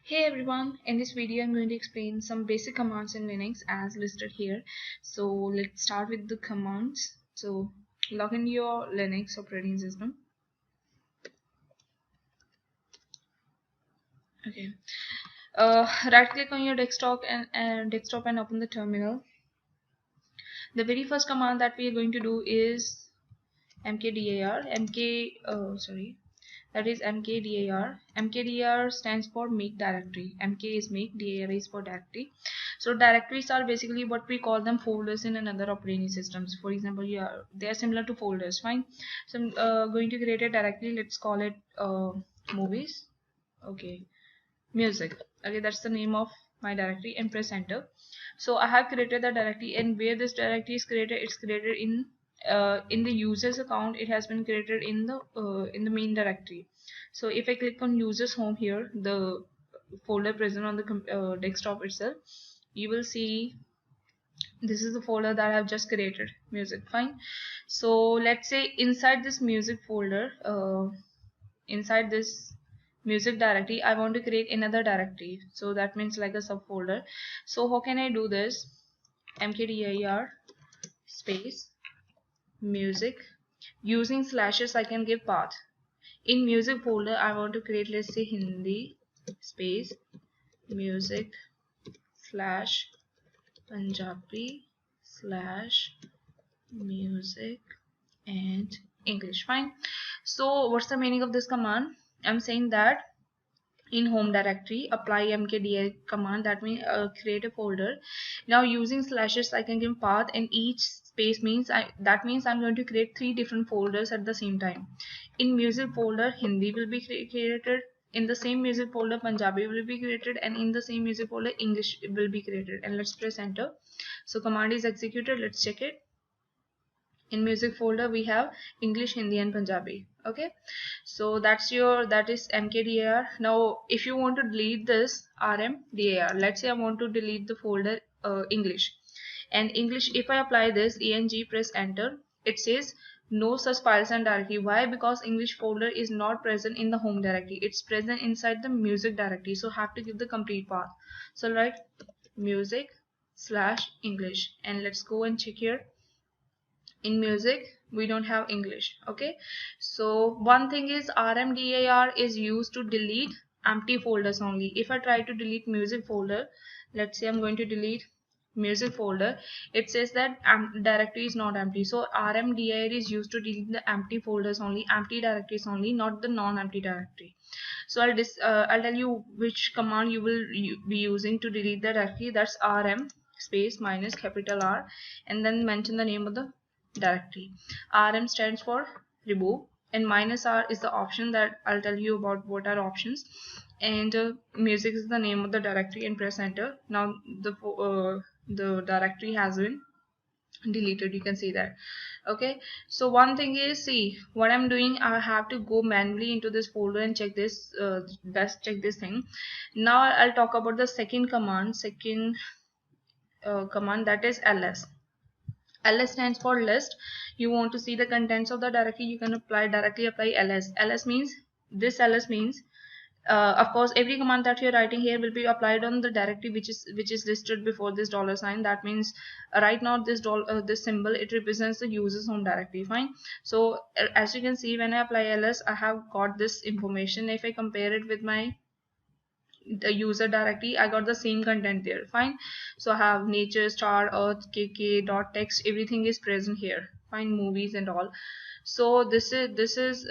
Hey everyone, in this video I'm going to explain some basic commands in Linux as listed here. So let's start with the commands. So log in your Linux operating system. Okay. Right click on your desktop and open the terminal. The very first command that we are going to do is mkdir. That is mkdir. Mkdir stands for make directory. Mk is make, dir is for directory. So directories are basically what we call them folders in another operating systems. For example, they are similar to folders. Fine. So I'm going to create a directory. Let's call it movies. Okay, music. Okay, that's the name of my directory, and press enter. So I have created the directory, and where this directory is created, it's created in the user's account. It has been created in the main directory. So if I click on users home here, the folder present on the desktop itself, you will see this is the folder that I have just created, music. Fine. So let's say inside this music folder, inside this music directory, I want to create another directory. So that means like a subfolder. So how can I do this? Mkdir space music. Using slashes I can give path. In music folder I want to create, let's say, Hindi space music slash Punjabi slash music and English. Fine. So what's the meaning of this command? I'm saying that in home directory apply mkdir command. That means create a folder. Now using slashes I can give path, and each space means that means I'm going to create 3 different folders at the same time. In music folder Hindi will be created, in the same music folder Punjabi will be created, and in the same music folder English will be created. And let's press enter. So command is executed. Let's check it. In music folder we have English, Hindi and Punjabi. Okay, so that is mkdir. Now if you want to delete this rmdir, let's say I want to delete the folder English, and English, if I apply this eng, press enter, it says no such files and directory. Why? Because English folder is not present in the home directory, it's present inside the music directory, so have to give the complete path. So write music slash English, and let's go and check here. In music we don't have English. Okay, so one thing is rmdir is used to delete empty folders only. If I try to delete music folder, let's say I'm going to delete music folder, it says that directory is not empty. So rmdir is used to delete the empty folders only, empty directories only, not the non-empty directory. So I'll tell you which command you will be using to delete the directory. That's rm space minus capital R, and then mention the name of the directory. Rm stands for remove, and minus R is the option that I'll tell you about what are options. And music is the name of the directory, and press enter. Now the directory has been deleted, you can see that. Okay, so one thing is, see what I'm doing, I have to go manually into this folder and check this check this thing. Now I'll talk about the second command, command, that is ls. Ls stands for list. You want to see the contents of the directory, you can directly apply ls. Ls means of course every command that you're writing here will be applied on the directory which is listed before this dollar sign. That means right now this symbol, it represents the user's home directory. Fine. So as you can see, when I apply ls, I have got this information. If I compare it with my the user directory, I got the same content there. Fine. So I have nature, star, earth, kk, dot text, everything is present here. Fine. Movies and all. So this is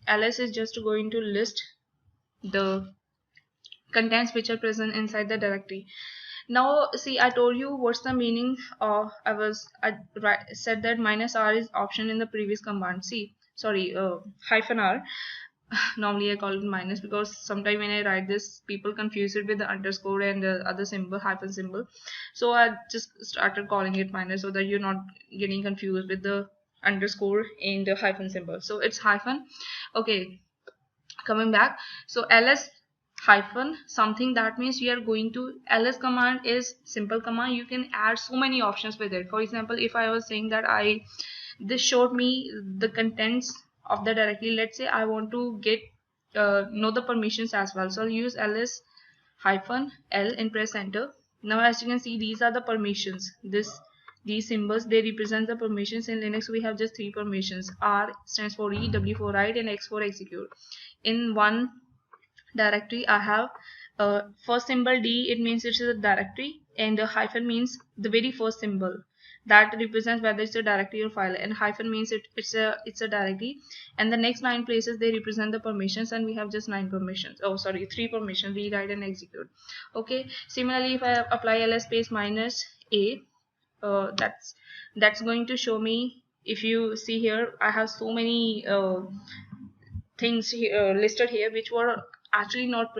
ls is just going to list the contents which are present inside the directory. Now see, I told you what's the meaning of, I said that minus R is option in the previous command. See, sorry, hyphen R. Normally I call it minus because sometimes when I write this, people confuse it with the underscore and the other symbol, hyphen symbol. So I just started calling it minus so that you're not getting confused with the underscore and the hyphen symbol. So it's hyphen. Okay, coming back. So ls hyphen something, that means we are going to, ls command is simple command. You can add so many options with it. For example, if I was saying that this showed me the contents of the directory, let's say I want to get know the permissions as well, so I'll use ls hyphen L and press enter. Now as you can see, these are the permissions. These symbols, they represent the permissions. In Linux we have just 3 permissions. R stands for read, W for write, and X for execute. In one directory I have first symbol D, it means it's a directory, and the hyphen means the very first symbol that represents whether it's a directory or file, and hyphen means it's a directory, and the next 9 places they represent the permissions, and we have just 9 permissions. Oh sorry, 3 permissions: read, write, and execute. Okay, similarly if I apply ls space minus a, that's going to show me, if you see here, I have so many things here, listed here, which were actually not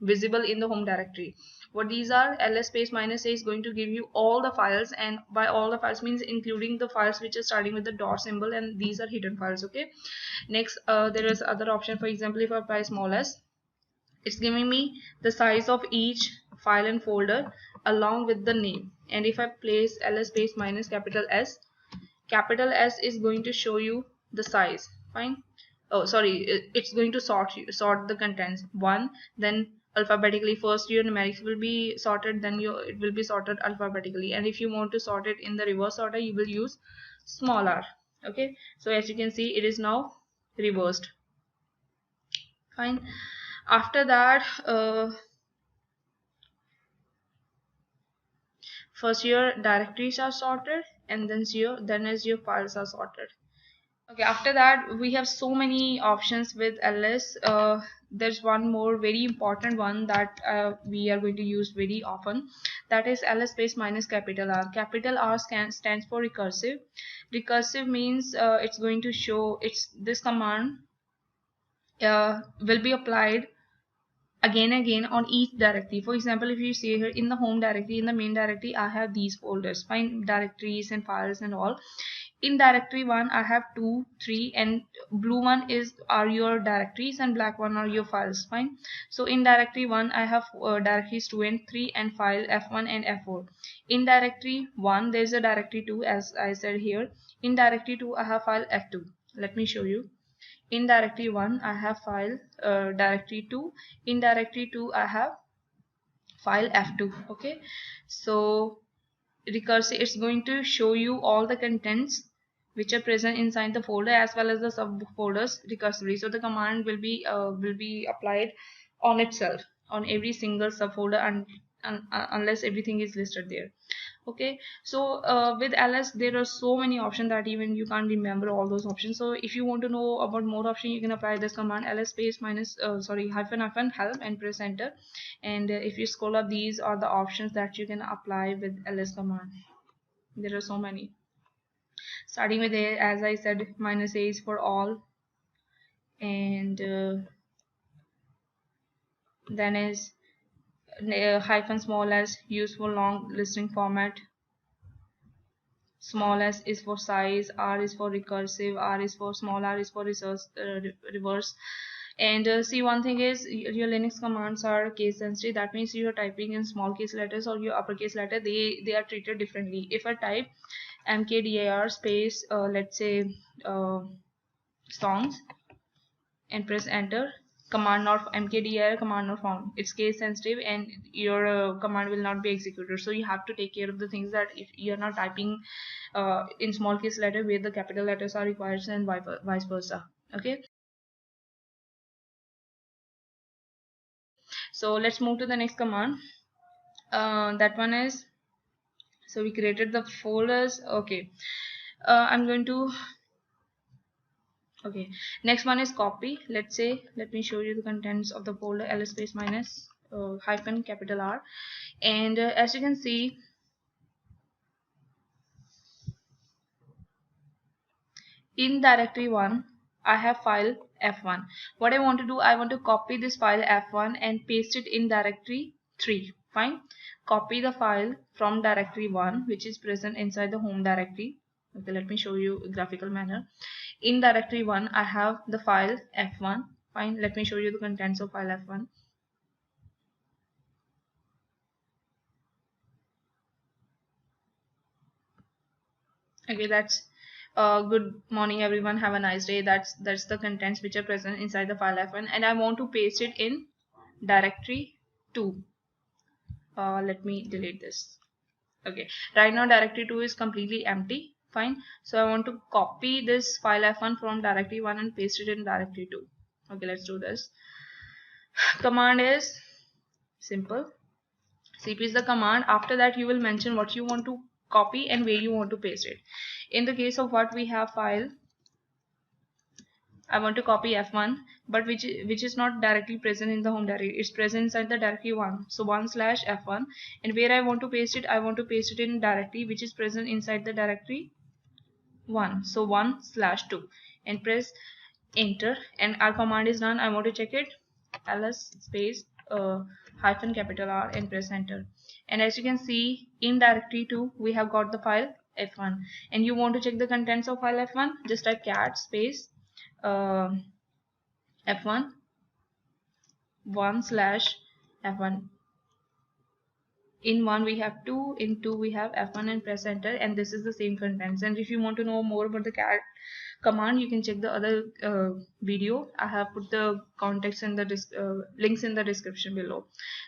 visible in the home directory. What these are: ls space minus a is going to give you all the files, and by all the files means including the files which are starting with the dot symbol, and these are hidden files. Okay, next there is other option. For example, if I apply small s, it's giving me the size of each file and folder along with the name. And if I place ls space minus capital S is going to show you the size. Fine. Oh sorry, it's going to sort the contents. One, then alphabetically. First your numerics will be sorted, then it will be sorted alphabetically, and if you want to sort it in the reverse order, you will use small r. Okay, so as you can see, it is now reversed. Fine. After that, first your directories are sorted, and then as your files are sorted. Okay, after that we have so many options with ls. There's one more very important one that we are going to use very often, that is ls space minus capital R. Capital R stands for recursive. Recursive means it's going to show, this command will be applied again and again on each directory. For example, if you see here in the home directory, in the main directory, I have these folders, find directories and files and all. In directory 1 I have 2, 3, and blue one are your directories and black one are your files. Fine. So in directory 1 I have directories 2 and 3 and file f1 and f4. In directory 1 there is a directory 2, as I said here. In directory 2 I have file f2. Let me show you. In directory 1 I have file directory 2. In directory 2 I have file f2. Okay, so recursive, it's going to show you all the contents which are present inside the folder as well as the subfolders recursively. So the command will be applied on itself on every single subfolder, and unless everything is listed there. Okay, so with ls there are so many options that even you can't remember all those options. So if you want to know about more options, you can apply this command ls space minus hyphen help and press enter. And if you scroll up, these are the options that you can apply with ls command. There are so many, starting with a, as I said, minus a is for all, and then is hyphen small s used for long listing format. Small s is for size, r is for recursive, r is for small r is for reverse. And see, one thing is your Linux commands are case sensitive. That means you are typing in small case letters or your uppercase letter, they are treated differently. If I type mkdir space let's say songs and press enter, command not mkdir command not found, it's case sensitive and your command will not be executed. So you have to take care of the things that if you're not typing in small case letter where the capital letters are required, and vice versa. Okay, so let's move to the next command. That one is, so we created the folders. Okay, I'm going to, okay, next one is copy. Let's say, let me show you the contents of the folder ls space minus hyphen capital R. And as you can see, in directory 1 I have file f1. What I want to do, I want to copy this file f1 and paste it in directory 3. Fine. Copy the file from directory 1 which is present inside the home directory. Okay, let me show you a graphical manner. In directory 1 I have the file f1. Fine, let me show you the contents of file f1. Okay, that's good morning everyone, have a nice day. That's the contents which are present inside the file f1, and I want to paste it in directory 2. Let me delete this. Okay, right now directory 2 is completely empty. Fine. So I want to copy this file f1 from directory 1 and paste it in directory 2. Okay, let's do this. Command is simple. cp is the command. After that you will mention what you want to copy and where you want to paste it. In the case of what we have file, I want to copy f1, but which is not directly present in the home directory. It's present inside the directory 1. So 1/f1, and where I want to paste it, I want to paste it in directory which is present inside the directory 1. So 1/2, and press enter, and our command is done. I want to check it. ls space hyphen capital R and press enter. And as you can see, in directory 2 we have got the file f1, and you want to check the contents of file f1, just type cat space f1 1/f1. In 1 we have 2, in 2 we have f1, and press enter, and this is the same contents. And if you want to know more about the cat command, you can check the other video. I have put the context in the links in the description below.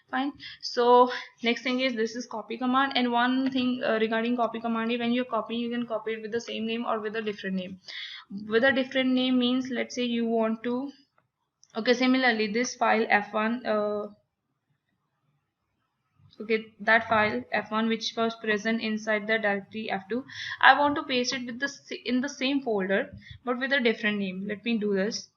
Fine. So next thing is, this is copy command. And one thing regarding copy command is, when you copy, you can copy it with the same name or with a different name. With a different name means, let's say you want to, okay, similarly this file f1, okay, that file f1 which was present inside the directory f2, I want to paste it with in the same folder but with a different name. Let me do this.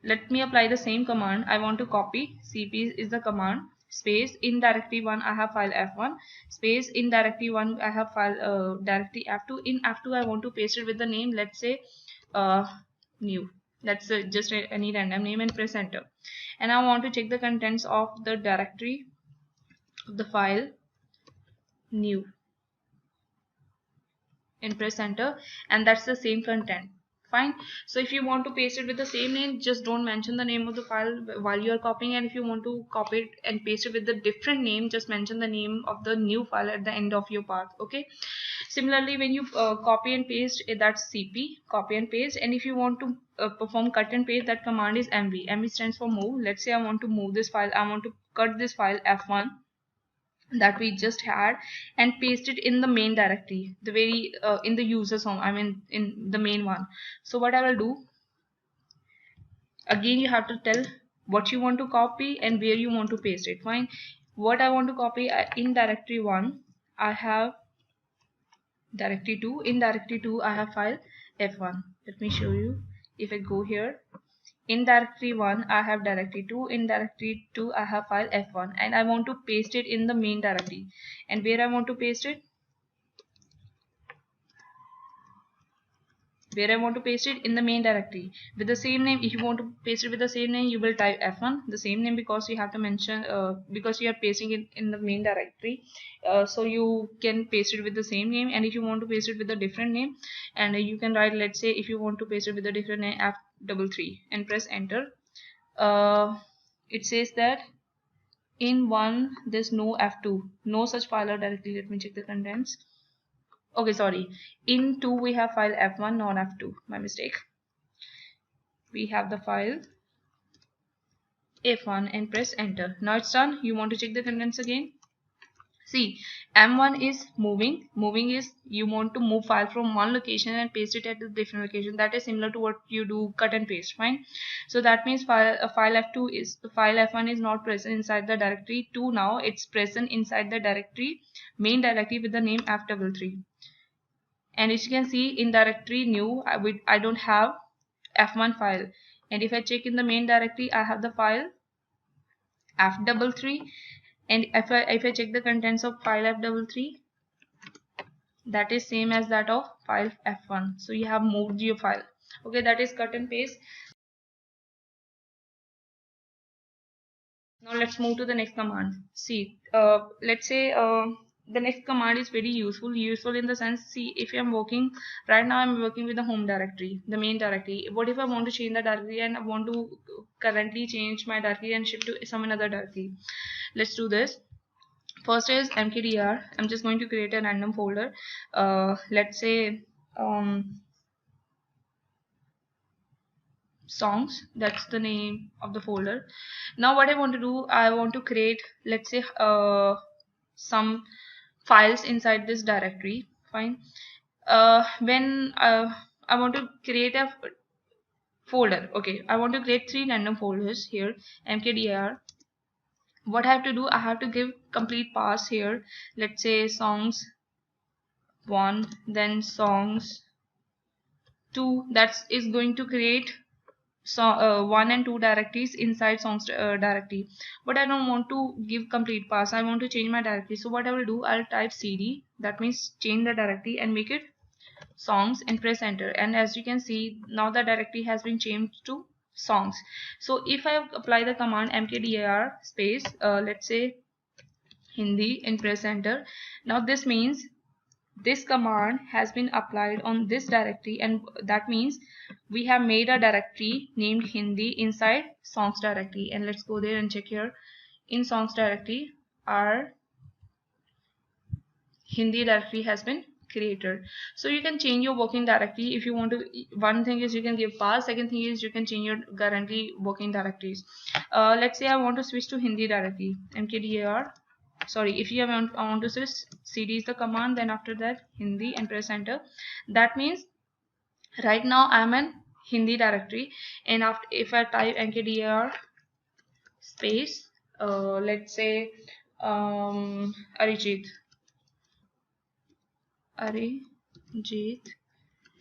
Let me apply the same command. I want to copy. cp is the command, space in directory 1 I have file f1, space in directory 1 I have file directory f2. In f2 I want to paste it with the name, let's say new. That's just any random name, and press enter. And I want to check the contents of the directory of the file new, and press enter, and that's the same content. Fine. So if you want to paste it with the same name, just don't mention the name of the file while you are copying. And if you want to copy it and paste it with a different name, just mention the name of the new file at the end of your path. Okay. Similarly, when you copy and paste, that's cp, copy and paste. And if you want to perform cut and paste, that command is mv. mv stands for move. Let's say I want to move this file. I want to cut this file f1 that we just had and paste it in the main directory, the very in the user's home, I mean in the main one. So what I will do, again you have to tell what you want to copy and where you want to paste it. Fine. What I want to copy, in directory 1 I have directory 2, in directory 2 I have file f1. Let me show you. If I go here, in directory 1 I have directory 2, in directory 2 I have file f1, and I want to paste it in the main directory. And where I want to paste it, in the main directory with the same name. If you want to paste it with the same name, you will type f1, the same name, because you have to mention because you are pasting it in the main directory, so you can paste it with the same name. And if you want to paste it with a different name, and you can write, let's say if you want to paste it with a different name, f33, and press enter. It says that in 1 there's no f2, no such file or directory. Let me check the contents. Okay, sorry, in 2 we have file f1, not f2, my mistake. We have the file f1, and press enter. Now it's done. You want to check the contents again. See, m1 is moving. Moving is you want to move file from one location and paste it at a different location. That is similar to what you do cut and paste. Fine. So that means file f2 is, file f1 is not present inside the directory 2 now. It's present inside the directory, main directory, with the name f33. And as you can see, in directory new I don't have f1 file. And if I check in the main directory, I have the file f33. And if I check the contents of file f33, that is same as that of file f1. So you have moved your file. Okay, that is cut and paste. Now let's move to the next command. See, let's say the next command is very useful in the sense, see, if I'm working right now, I'm working with the home directory, the main directory. What if I want to change the directory and I want to currently change my directory and shift to some another directory? Let's do this. First is mkdir. I'm just going to create a random folder. Let's say songs, that's the name of the folder. Now what I want to do, I want to create, let's say, some files inside this directory. Fine. When I want to create a folder, okay, I want to create 3 random folders here, mkdir. What I have to do, I have to give complete pass here, let's say songs 1, then songs 2, that is going to create 1 and 2 directories inside songs directory. But I don't want to give complete pass, I want to change my directory. So what I will do, I'll type cd, that means change the directory and make it songs, and press enter. And as you can see, now the directory has been changed to songs. So if I apply the command mkdir space let's say Hindi and press enter, now this means this command has been applied on this directory, and that means we have made a directory named Hindi inside songs directory. And let's go there and check here. In songs directory, our Hindi directory has been created. So you can change your working directory if you want to. One thing is you can give pass, second thing is you can change your currently working directories. Let's say I want to switch to Hindi directory, mkdir. Sorry, if you want, I want to switch, cd is the command, then after that Hindi and press enter. That means right now I am in Hindi directory, and after if I type mkdir space let's say Arijit.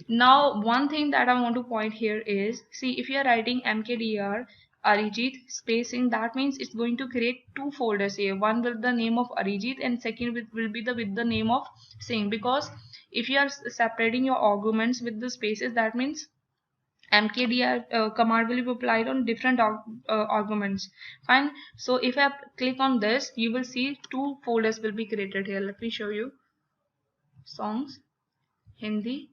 Now one thing that I want to point here is, see, if you are writing mkdir Arijit spacing, that means it's going to create 2 folders here, one with the name of Arijit and second will be with the name of Singh. Because if you are separating your arguments with the spaces, that means mkdir command will be applied on different arguments. Fine. So if I click on this, you will see 2 folders will be created here. Let me show you. Songs, Hindi,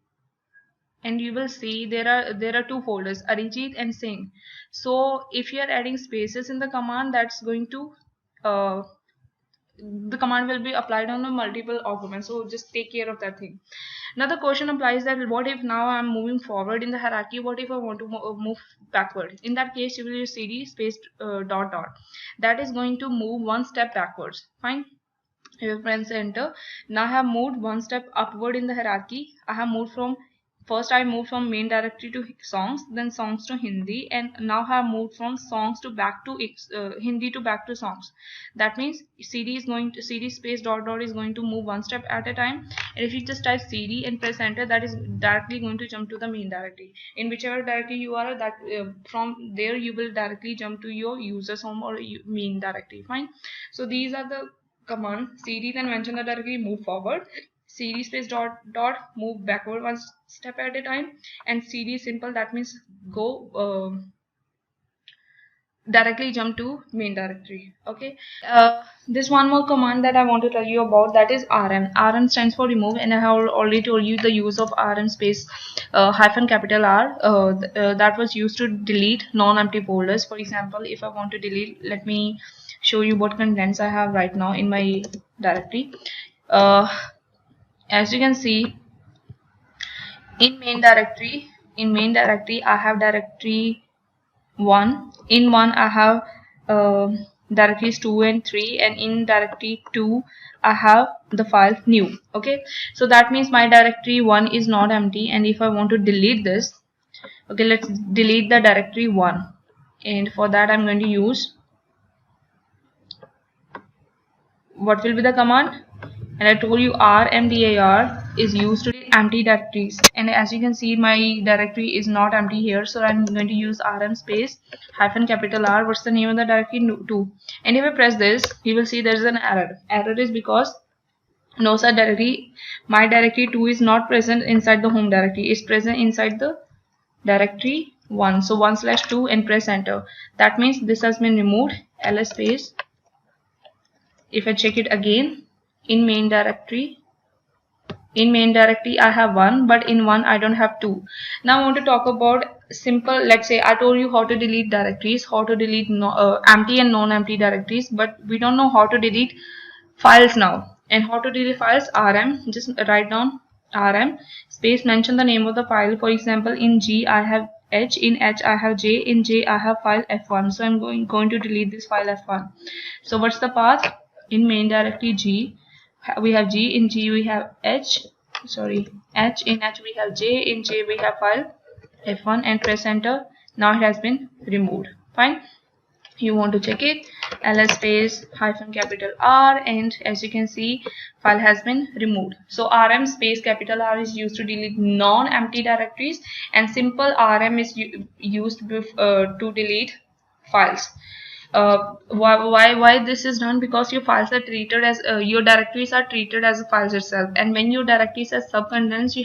and you will see there are 2 folders, Arijit and Singh. So if you are adding spaces in the command, that's going to the command will be applied on a multiple arguments. So just take care of that thing. Now the question applies that what if now I'm moving forward in the hierarchy, what if I want to move backward? In that case you will use cd space dot dot, that is going to move 1 step backwards. Fine. If you press enter, now I have moved 1 step upward in the hierarchy. I have moved from, first I moved from main directory to songs, then songs to Hindi, and now I have moved from songs to back to Hindi to back to songs. That means cd space dot dot is going to move 1 step at a time. And if you just type cd and press enter, that is directly going to jump to the main directory. In whichever directory you are, that from there you will directly jump to your users home or main directory. Fine. So these are the command. Cd then mention the directory, move forward. Cd space dot dot, move backward 1 step at a time. And cd simple, that means go directly jump to main directory. Okay. This one more command that I want to tell you about, that is rm. Rm stands for remove, and I have already told you the use of rm space hyphen capital R that was used to delete non-empty folders. For example, if I want to delete, let me show you what contents I have right now in my directory. As you can see, in main directory I have directory 1. In 1 I have directories 2 and 3, and in directory 2 I have the file new. Okay, so that means my directory 1 is not empty, and if I want to delete this, okay, let's delete the directory 1, and for that I'm going to use, what will be the command? And I told you rmdir is used to delete empty directories, and as you can see my directory is not empty here, so I'm going to use rm space hyphen capital R. What's the name of the directory? 2. And if I press this, you will see there is an error. Error is because no such directory, my directory 2 is not present inside the home directory, it's present inside the directory 1. So 1/2 and press enter. That means this has been removed. ls space, if I check it again, in main directory I have 1, but in 1 I don't have 2. Now I want to talk about simple, let's say I told you how to delete directories, how to delete empty and non-empty directories, but we don't know how to delete files now. And how to delete files? rm, just write down rm space, mention the name of the file. For example, in G I have H. In H I have J. In J I have file F1. So I'm going to delete this file F1. So what's the path? In main directory G, we have G. In G we have H. Sorry, H. In H we have J. In J we have file F1 and press enter. Now it has been removed. Fine. You want to check it, ls space hyphen capital R, and as you can see, file has been removed. So rm space capital R is used to delete non-empty directories, and simple rm is used to delete files. Why this is done? Because your files are treated as your directories are treated as files itself, and when your directories are subcontents, you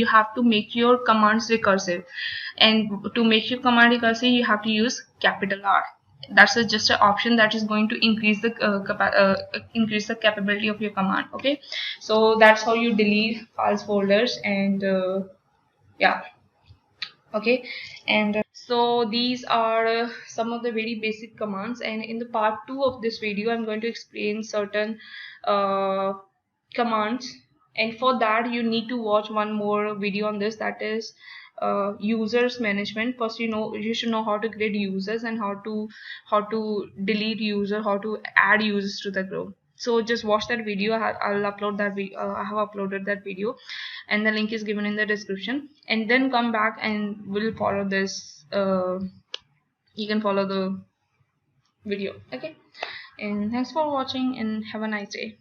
have to make your commands recursive, and to make your command recursive you have to use capital R. That's just an option that is going to increase the capability of your command. Okay, so that's how you delete files folders, and yeah. Okay, and so these are some of the very basic commands, and in the part 2 of this video I'm going to explain certain commands, and for that you need to watch one more video on this, that is users management. First, you should know how to create users and how to delete user, how to add users to the group. So just watch that video. I'll upload that I have uploaded that video, and the link is given in the description, and then come back and we'll follow this. You can follow the video. Okay, and thanks for watching and have a nice day.